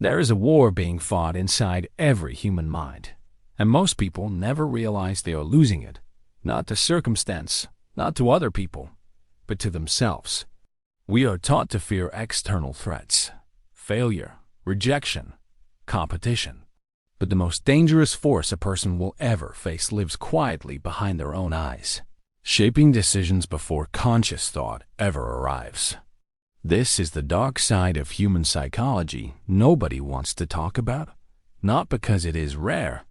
There is a war being fought inside every human mind, and most people never realize they are losing it, not to circumstance, not to other people, but to themselves. We are taught to fear external threats, failure, rejection, competition. But the most dangerous force a person will ever face lives quietly behind their own eyes, shaping decisions before conscious thought ever arrives. This is the dark side of human psychology nobody wants to talk about, not because it is rare,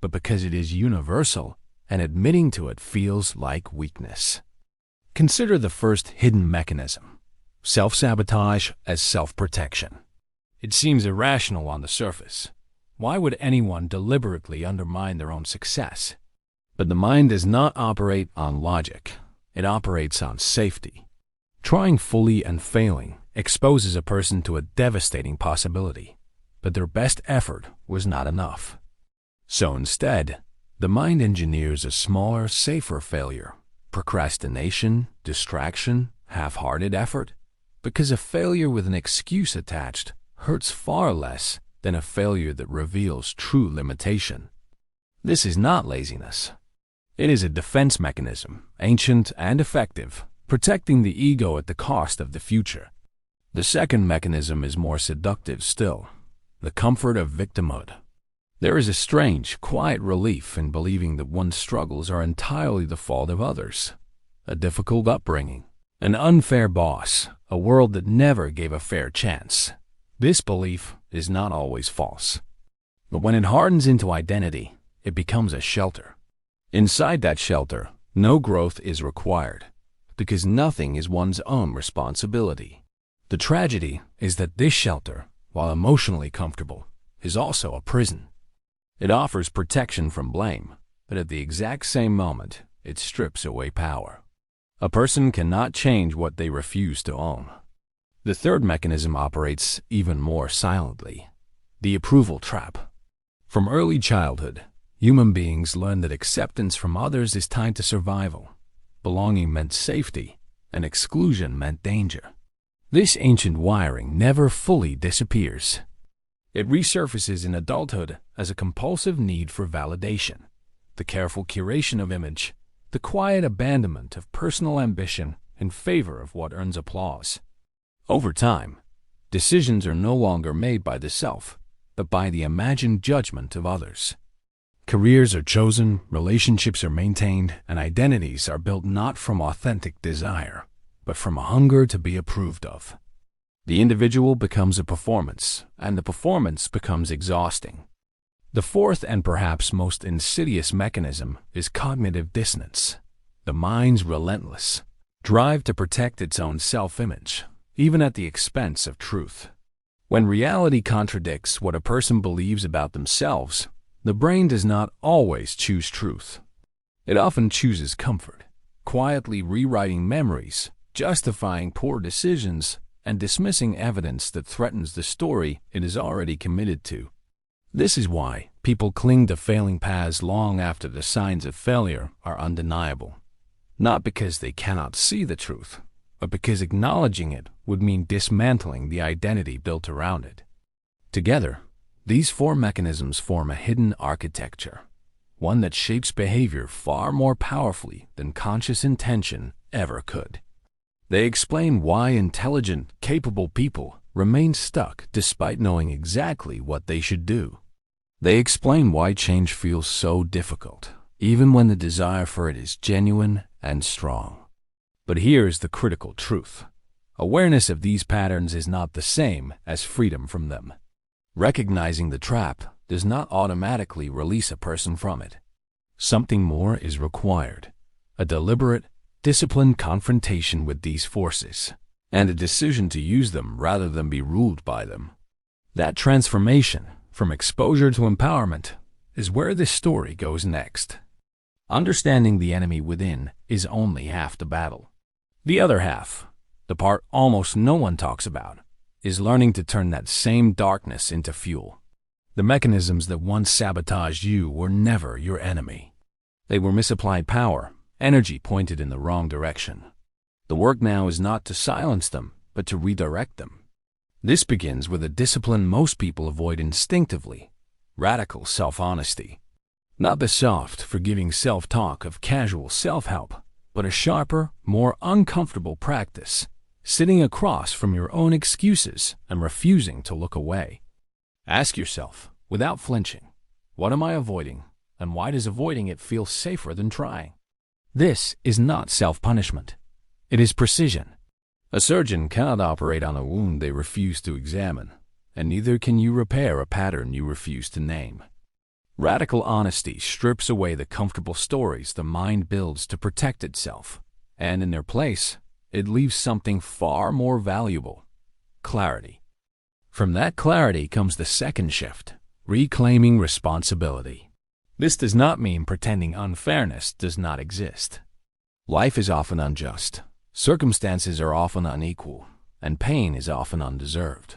but because it is universal, and admitting to it feels like weakness. Consider the first hidden mechanism, self-sabotage as self-protection. It seems irrational on the surface. Why would anyone deliberately undermine their own success? But the mind does not operate on logic. It operates on safety. Trying fully and failing exposes a person to a devastating possibility, but their best effort was not enough. So instead, the mind engineers a smaller, safer failure, procrastination, distraction, half-hearted effort, because a failure with an excuse attached hurts far less than a failure that reveals true limitation. This is not laziness. It is a defense mechanism, ancient and effective, protecting the ego at the cost of the future. The second mechanism is more seductive still, the comfort of victimhood. There is a strange, quiet relief in believing that one's struggles are entirely the fault of others. A difficult upbringing, an unfair boss, a world that never gave a fair chance. This belief is not always false. But when it hardens into identity, it becomes a shelter. Inside that shelter, no growth is required, because nothing is one's own responsibility. The tragedy is that this shelter, while emotionally comfortable, is also a prison. It offers protection from blame, but at the exact same moment, it strips away power. A person cannot change what they refuse to own. The third mechanism operates even more silently, the approval trap. From early childhood, human beings learn that acceptance from others is tied to survival. Belonging meant safety, and exclusion meant danger. This ancient wiring never fully disappears. It resurfaces in adulthood as a compulsive need for validation, the careful curation of image, the quiet abandonment of personal ambition in favor of what earns applause. Over time, decisions are no longer made by the self, but by the imagined judgment of others. Careers are chosen, relationships are maintained, and identities are built not from authentic desire, but from a hunger to be approved of. The individual becomes a performance, and the performance becomes exhausting. The fourth and perhaps most insidious mechanism is cognitive dissonance, the mind's relentless drive to protect its own self-image, even at the expense of truth. When reality contradicts what a person believes about themselves, the brain does not always choose truth. It often chooses comfort, quietly rewriting memories, justifying poor decisions, and dismissing evidence that threatens the story it is already committed to. This is why people cling to failing paths long after the signs of failure are undeniable. Not because they cannot see the truth, but because acknowledging it would mean dismantling the identity built around it. Together, these four mechanisms form a hidden architecture, one that shapes behavior far more powerfully than conscious intention ever could. They explain why intelligent, capable people remain stuck despite knowing exactly what they should do. They explain why change feels so difficult, even when the desire for it is genuine and strong. But here's the critical truth. Awareness of these patterns is not the same as freedom from them. Recognizing the trap does not automatically release a person from it. Something more is required, a deliberate, disciplined confrontation with these forces, and a decision to use them rather than be ruled by them. That transformation, from exposure to empowerment, is where this story goes next. Understanding the enemy within is only half the battle. The other half, the part almost no one talks about, is learning to turn that same darkness into fuel. The mechanisms that once sabotaged you were never your enemy. They were misapplied power, energy pointed in the wrong direction. The work now is not to silence them, but to redirect them. This begins with a discipline most people avoid instinctively: radical self-honesty. Not the soft, forgiving self-talk of casual self-help, but a sharper, more uncomfortable practice, sitting across from your own excuses and refusing to look away. Ask yourself, without flinching, what am I avoiding, and why does avoiding it feel safer than trying? This is not self-punishment. It is precision. A surgeon cannot operate on a wound they refuse to examine, and neither can you repair a pattern you refuse to name. Radical honesty strips away the comfortable stories the mind builds to protect itself, and in their place, it leaves something far more valuable: clarity. From that clarity comes the second shift: reclaiming responsibility. This does not mean pretending unfairness does not exist. Life is often unjust, circumstances are often unequal, and pain is often undeserved.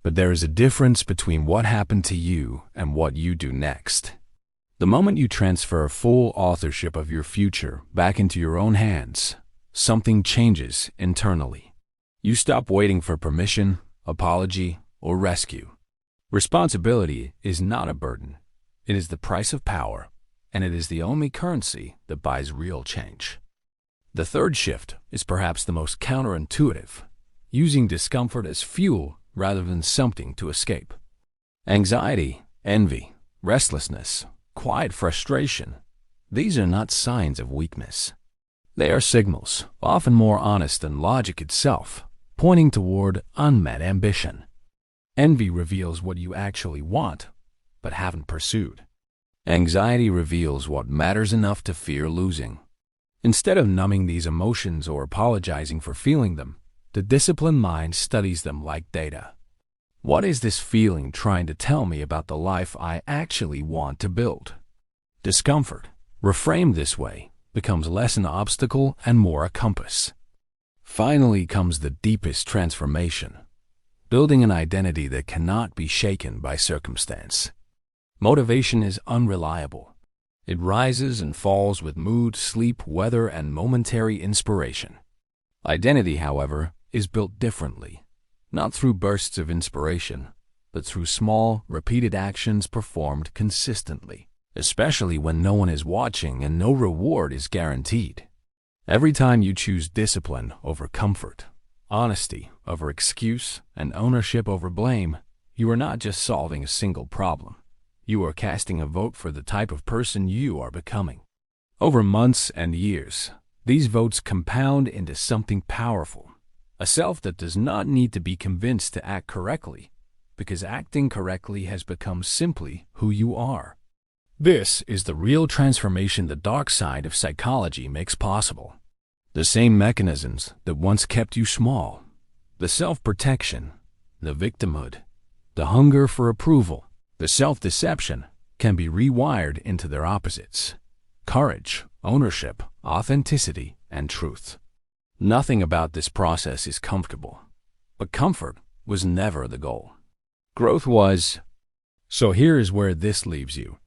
But there is a difference between what happened to you and what you do next. The moment you transfer full authorship of your future back into your own hands, something changes internally. You stop waiting for permission, apology, or rescue. Responsibility is not a burden. It is the price of power, and it is the only currency that buys real change. The third shift is perhaps the most counterintuitive: using discomfort as fuel rather than something to escape. Anxiety, envy, restlessness, quiet frustration, these are not signs of weakness. They are signals, often more honest than logic itself, pointing toward unmet ambition. Envy reveals what you actually want, but haven't pursued. Anxiety reveals what matters enough to fear losing. Instead of numbing these emotions or apologizing for feeling them, the disciplined mind studies them like data. What is this feeling trying to tell me about the life I actually want to build? Discomfort, reframed this way, becomes less an obstacle and more a compass. Finally comes the deepest transformation: building an identity that cannot be shaken by circumstance. Motivation is unreliable. It rises and falls with mood, sleep, weather, and momentary inspiration. Identity, however, is built differently, not through bursts of inspiration, but through small, repeated actions performed consistently, especially when no one is watching and no reward is guaranteed. Every time you choose discipline over comfort, honesty over excuse, and ownership over blame, you are not just solving a single problem. You are casting a vote for the type of person you are becoming. Over months and years, these votes compound into something powerful: a self that does not need to be convinced to act correctly, because acting correctly has become simply who you are. This is the real transformation the dark side of psychology makes possible. The same mechanisms that once kept you small, the self-protection, the victimhood, the hunger for approval, the self-deception, can be rewired into their opposites: courage, ownership, authenticity, and truth. Nothing about this process is comfortable, but comfort was never the goal. Growth was. So here is where this leaves you.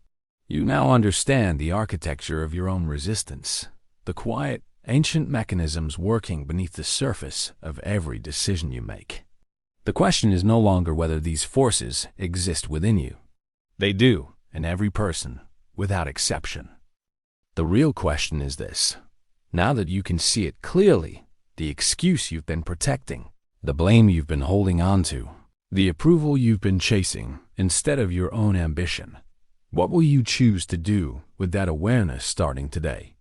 You now understand the architecture of your own resistance, the quiet, ancient mechanisms working beneath the surface of every decision you make. The question is no longer whether these forces exist within you. They do, in every person, without exception. The real question is this: now that you can see it clearly, the excuse you've been protecting, the blame you've been holding on to, the approval you've been chasing instead of your own ambition, what will you choose to do with that awareness starting today?